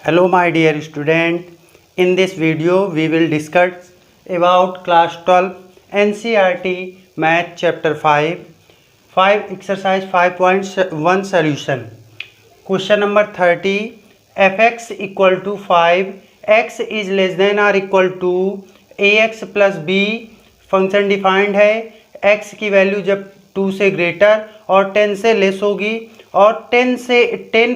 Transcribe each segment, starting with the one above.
Hello my dear student, in this video we will discuss about class 12 NCERT Math chapter 5 exercise 5.1 solution. Question number 30, fx equal to 5, x is less than or equal to ax plus b function defined है। x की value जब 2 से greater और 10 से less होगी और 10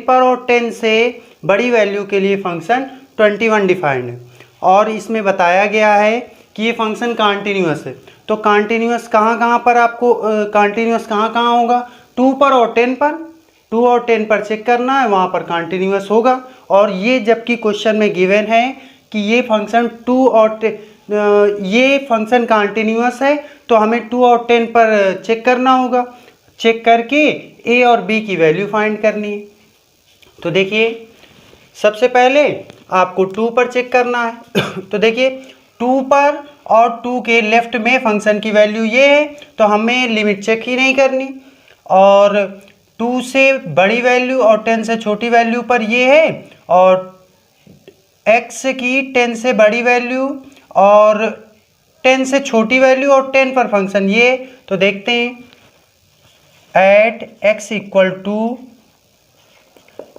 पर और 10 से बड़ी वैल्यू के लिए फंक्शन 21 डिफाइंड है। और इसमें बताया गया है कि ये फंक्शन कॉन्टिन्यूअस है। तो कॉन्टिन्यूअस कहाँ पर आपको कॉन्टिन्यूअस कहाँ होगा? 2 पर और 10 पर, 2 और 10 पर चेक करना है, वहाँ पर कॉन्टिन्यूअस होगा। और ये जबकि क्वेश्चन में गिवन है कि ये फंक्शन 2 और ये फंक्शन कॉन्टिन्यूअस है, तो हमें 2 और 10 पर चेक करना होगा। चेक करके ए और बी की वैल्यू फाइंड करनी है। तो देखिए सबसे पहले आपको 2 पर चेक करना है। तो देखिए 2 पर और 2 के लेफ्ट में फंक्शन की वैल्यू ये है, तो हमें लिमिट चेक ही नहीं करनी। और 2 से बड़ी वैल्यू और 10 से छोटी वैल्यू पर ये है, और x की 10 से बड़ी वैल्यू और 10 से छोटी वैल्यू और 10 पर फंक्शन ये। तो देखते हैं, at x equal to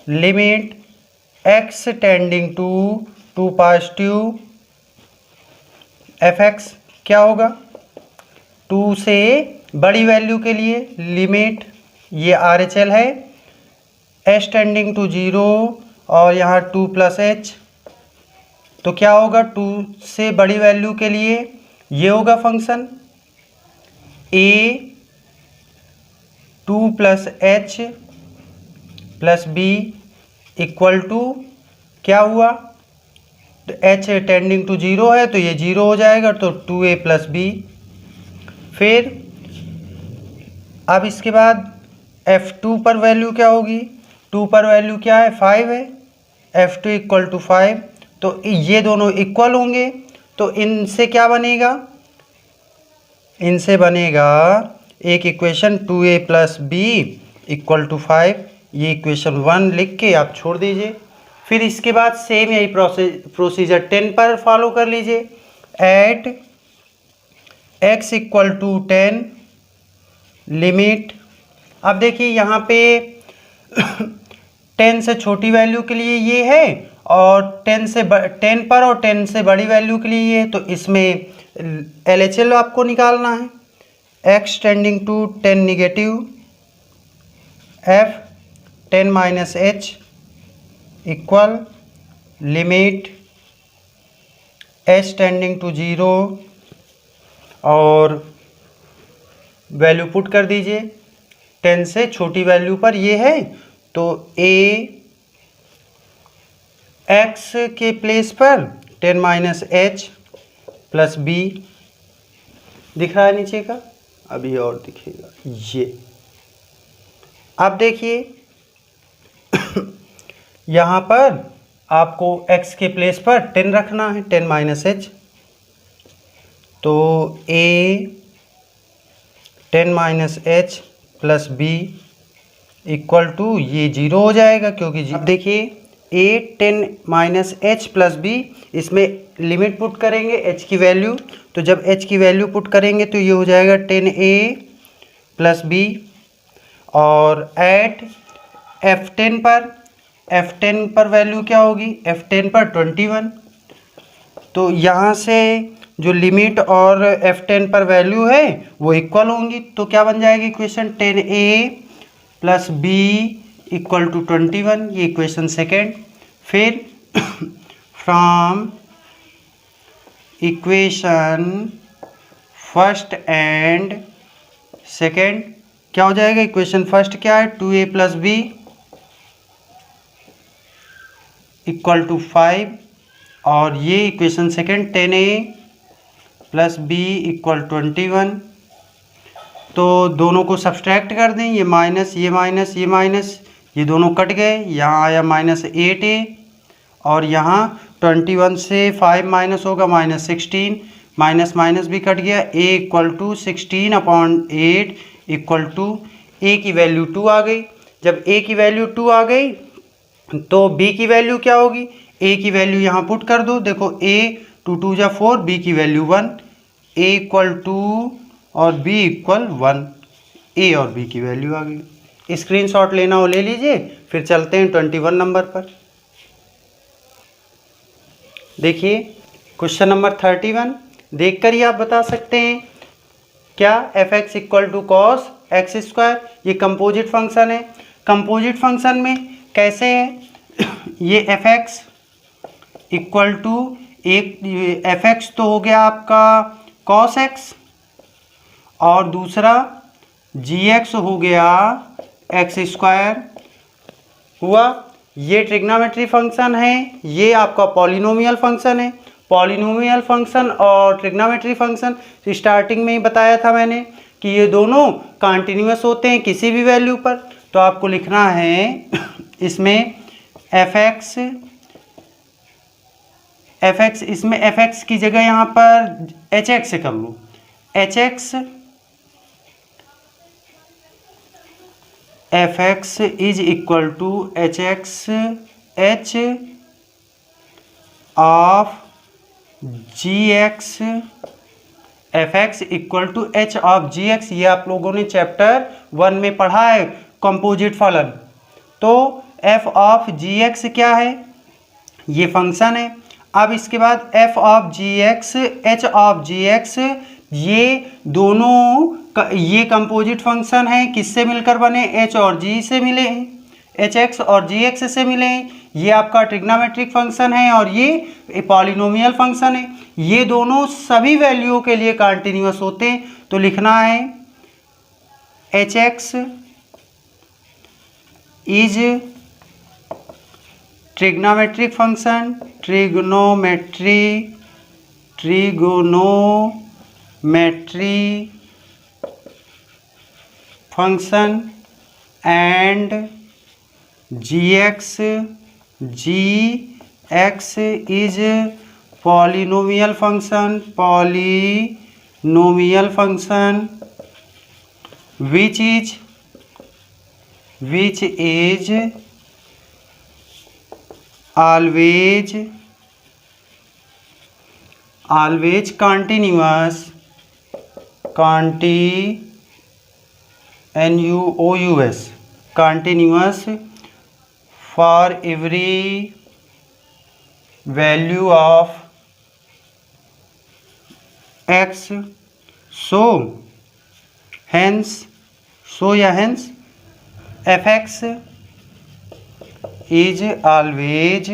limit x tending to 2 positive fx क्या होगा? 2 से बड़ी वैल्यू के लिए लिमिट ये RHL है, h टेंडिंग टू 0 और यहाँ 2 प्लस h, तो क्या होगा? 2 से बड़ी वैल्यू के लिए ये होगा function a 2 plus h plus b equal to क्या हुआ? तो h टेंडिंग टू 0 है तो ये 0 हो जाएगा, तो 2a प्लस b। फिर अब इसके बाद f2 पर वैल्यू क्या होगी? 2 पर वैल्यू क्या है? 5 है, f2 इक्वल टू 5। तो ये दोनों इक्वल होंगे, तो इनसे क्या बनेगा? इनसे बनेगा एक equation 2a plus b equal to 5। ये इक्वेशन 1 लिख के आप छोड़ दीजिए। फिर इसके बाद सेम यही प्रोसीजर 10 पर फॉलो कर लीजिए। At x equal to 10 limit, अब देखिए यहाँ पे 10 से छोटी वैल्यू के लिए ये है और 10 पर और 10 से बड़ी वैल्यू के लिए ये है, तो इसमें LHL आपको निकालना है। x tending to 10 negative f 10 minus h equal limit h tending to 0 और वैल्यू पुट कर दीजिए। 10 से छोटी वैल्यू पर ये है, तो a x के प्लेस पर 10 माइनस h प्लस b दिख रहा है नीचे का, अभी और दिखेगा ये। अब देखिए यहाँ पर आपको x के प्लेस पर 10 रखना है, 10 माइनस h, तो a 10 minus h plus b equal to ये 0 हो जाएगा, क्योंकि अब देखिए a 10 minus h plus b, इसमें लिमिट पुट करेंगे h की वैल्यू, तो जब h की वैल्यू पुट करेंगे तो ये हो जाएगा 10a प्लस b। और एट f10 पर वैल्यू क्या होगी? f10 पर 21, तो यहाँ से जो लिमिट और f10 पर वैल्यू है वो इक्वल होंगी, तो क्या बन जाएगी equation? 10a plus b equal to 21, ये इक्वेशन सेकेंड। फिर from equation first and second क्या हो जाएगा? इक्वेशन फर्स्ट क्या है? 2a plus b equal to 5, और ये equation second 10a plus b equal 21। तो दोनों को सब्सट्रैक्ट कर दें, ये माइनस ये माइनस ये माइनस, ये दोनों कट गए, यहाँ आया माइनस 8a, और यहाँ 21 से 5 माइनस होगा माइनस 16, माइनस माइनस भी कट गया, a equal to 16/8 equal to a की वैल्यू 2 आ गई। जब a की वैल्यू 2 आ गई तो b की वैल्यू क्या होगी, a की वैल्यू यहाँ पुट कर दो। देखो a 2 2 जा 4, b की वैल्यू 1, a इक्वल 2 और b इक्वल 1, a और b की वैल्यू आ गई। स्क्रीनशॉट लेना हो ले लीजिए। फिर चलते हैं 21 नंबर पर। देखिए क्वेश्चन नंबर 31 देखकर ही आप बता सकते हैं क्या, F X equal to cos X square, ये कंपोजिट फंक्शन है। कंपोजिट फंक्शन में कैसे है, ये एफ एक्स इक्वल टू एक, एफ एक्स तो हो गया आपका कॉस एक्स और दूसरा जी एक्स हो गया एक्स स्क्वायर हुआ। ये ट्रिग्नोमेट्री फंक्शन है, ये आपका पॉलिनोमियल फंक्शन है। पॉलिनोमियल फंक्शन और ट्रिग्नोमेट्री फंक्शन स्टार्टिंग में ही बताया था मैंने कि ये दोनों कॉन्टिन्यूअस होते हैं किसी भी वैल्यू पर। तो आपको लिखना है इसमें एफ एक्स, इसमें एफ एक्स की जगह यहाँ पर एच एक्स से कर लो। F x is equal to H X H of G X, F X equal to H of G X, ये आप लोगों ने चैप्टर 1 में पढ़ा है कंपोजिट फलन। तो एफ ऑफ जी एक्स क्या है, ये फंक्शन है। अब इसके बाद F of G X H of G X, ये दोनों ये कंपोजिट फंक्शन है, किससे मिलकर बने, एच और जी से मिले हैं, एच एक्स और जी एक्स से मिले हैं। ये आपका ट्रिग्नोमेट्रिक फंक्शन है और ये पॉलिनोमियल फंक्शन है। ये दोनों सभी वैल्यूओं के लिए कॉन्टिन्यूअस होते हैं। तो लिखना है H X is trigonometric function, trigonometry function and ji X is polynomial function which is always continuous, continuous for every value of x, so hence fx is always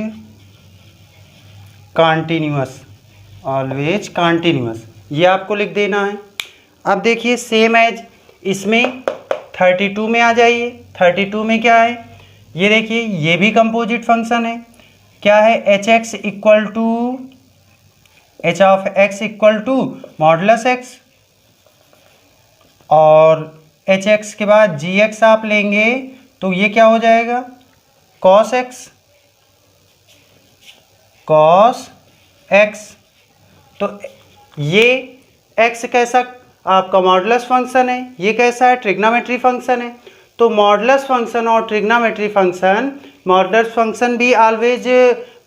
continuous, ये आपको लिख देना है। अब देखिए सेम एज इसमें 32 में आ जाइए। 32 में क्या है, ये देखिए ये भी कंपोजिट फंक्शन है। क्या है, H X equal to H of X equal to modulus X, और एच एक्स के बाद जी एक्स आप लेंगे तो ये क्या हो जाएगा, कॉस एक्स। तो ये एक्स कैसा आपका मॉडुलस फंक्शन है, ये कैसा है, ट्रिग्नोमेट्री फंक्शन है। तो मॉडुलस फंक्शन और ट्रिग्नोमेट्री फंक्शन, मॉडुलस फंक्शन भी ऑलवेज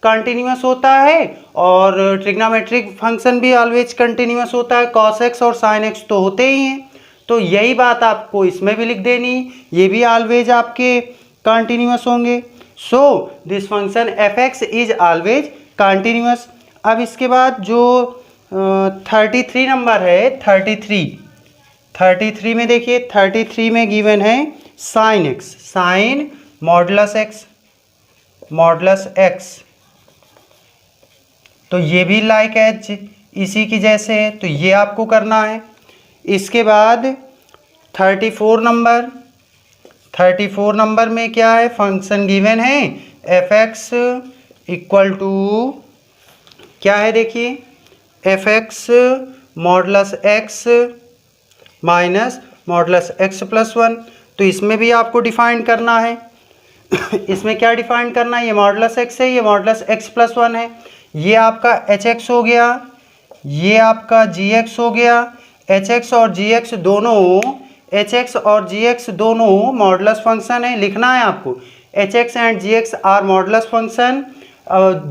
कंटिन्यूअस होता है और ट्रिग्नोमेट्रिक फंक्शन भी ऑलवेज कंटिन्यूअस होता है। कॉस एक्स और साइन एक्स तो होते ही हैं। तो यही बात आपको इसमें भी लिख देनी, ये भी ऑलवेज आपके कंटिन्यूअस होंगे। So this function F x is always continuous. अब इसके बाद जो 33 नंबर है, 33 में देखिए, 33 में गिवन है sine X, sine modulus X. तो ये भी लाइक एज इसी की जैसे है, तो ये आपको करना है। इसके बाद 34 नंबर में क्या है, फंक्शन गिवन है एफ एक्स इक्वल टू क्या है, देखिए F x modulus x minus modulus x plus 1। तो इसमें भी आपको डिफाइन करना है। इसमें क्या डिफाइन करना है, ये मॉडुलस एक्स है, ये मॉडुलस एक्स प्लस 1 है। ये आपका एच एक्स हो गया, ये आपका जी एक्स हो गया। एच एक्स और जी एक्स दोनों मॉडुलस फंक्शन है। लिखना है आपको h x and ji x are modulus function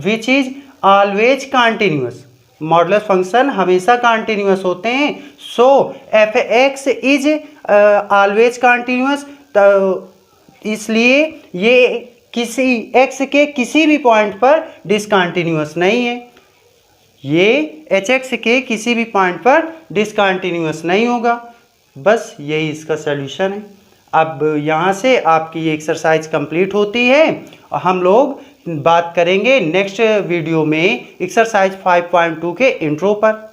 which is always continuous. Modulus function हमेशा कॉन्टिन्यूस होते हैं। So f x is always continuous, इसलिए ये किसी x के किसी भी पॉइंट पर डिसकंटिन्यूअस नहीं है। ये एच एक्स के किसी भी पॉइंट पर डिसकंटिन्यूअस नहीं होगा। बस यही इसका सॉल्यूशन है। अब यहाँ से आपकी ये एक्सरसाइज कंप्लीट होती है और हम लोग बात करेंगे नेक्स्ट वीडियो में एक्सरसाइज 5.2 के इंट्रो पर।